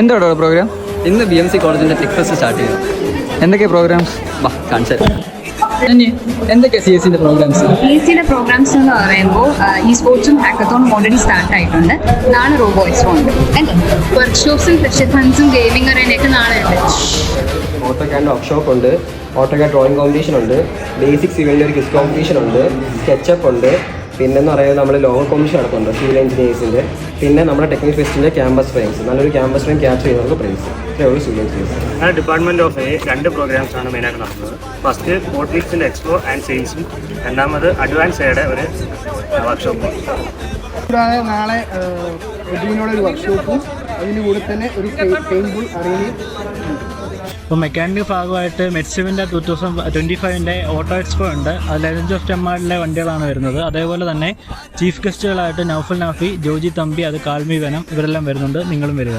എന്തോടോ programme? ഇന്ന് BMC കോളേജിൻ്റെ tech fest start ചെയ്തു. എന്തൊക്കെയാണ് പ്രോഗ്രാംസ്? കാണിച്ചു എന്തൊക്കെയാണ് CSCൻ്റെ പ്രോഗ്രാംസ്? CSCയുടെ പ്രോഗ്രാംസ് എന്ന് പറയുമ്പോൾ ഈ സ്പോർട്സും ഹാക്കത്തോണും ഓൾറെഡി സ്റ്റാർട്ട് ആയിട്ടുണ്ട്. നാളെ റോബോ എക്സ്പോ ഉണ്ട്. വർക്ക്ഷോപ്സും സെഷൻസും ഗെയിമിംഗ് അറേനയൊക്കെ നാളെ ഉണ്ട്. ഓട്ടോകാഡ് വർക്ക്ഷോപ്പ് ഉണ്ട്, ഓട്ടോകാഡ് ഡ്രോയിങ് കോമ്പറ്റീഷൻ ഉണ്ട്, ബേസിക് സിവിലിൻ്റെ ഒരു ക്വിസ് കോമ്പറ്റീഷൻ ഉണ്ട്, സ്കെച്ചപ്പ് ഉണ്ട്. പിന്നെന്ന് പറയുന്നത് നമ്മൾ ലോഗോ കോമ്പറ്റീഷൻ നടക്കുന്നുണ്ട് സിവിൽ എഞ്ചിനീയേഴ്സിൻ്റെ. പിന്നെ നമ്മുടെ ടെക്നിക്കൽ ഫെസ്റ്റിൻ്റെ ക്യാമ്പസ് ഫ്രെയിംസ്, നല്ലൊരു ക്യാമ്പസ് ഫ്രെയിം ക്യാപ്ചർ ചെയ്യുന്നവർക്ക് പ്രൈസ്. ഇത്രയുള്ളൂ സിവിൽ എഞ്ചിനീയേഴ്സ്. ഞാൻ ഡിപ്പാർട്ട്മെൻറ്റ് ഓഫ് എ 2 പ്രോഗ്രാംസാണ് മെയിനായിട്ട് നടക്കുന്നത്. ഫസ്റ്റ് പോർട്ട്ലീക്സിൻ്റെ എക്സ്പോ ആൻഡ് സെയിൽസും, രണ്ടാമത് അഡ്വാൻസ് എയുടെ ഒരു വർക്ക്ഷോപ്പും. കൂടാതെ നാളെ എഡിനോടൊരു വർക്ക്ഷോപ്പും അതിന് കൂടെ തന്നെ ഒരു പെയിൻബുൾ അറേനയും. ഇപ്പോൾ മെക്കാനിക് ഭാഗമായിട്ട് മെറ്റ്സിവിൻ്റെ 2025 ഓട്ടോ എക്സ്പോ ഉണ്ട്. അത് ലെജൻഡ്സ് ഓഫ് ടെമ്മാർഡിലെ വണ്ടികളാണ് വരുന്നത്. അതേപോലെ തന്നെ ചീഫ് ഗസ്റ്റുകളായിട്ട് നൗഫൽ നാഫി, ജോജി തമ്പി, അത് കാൽമി വനം, ഇവരെല്ലാം വരുന്നുണ്ട്. നിങ്ങളും വരിക.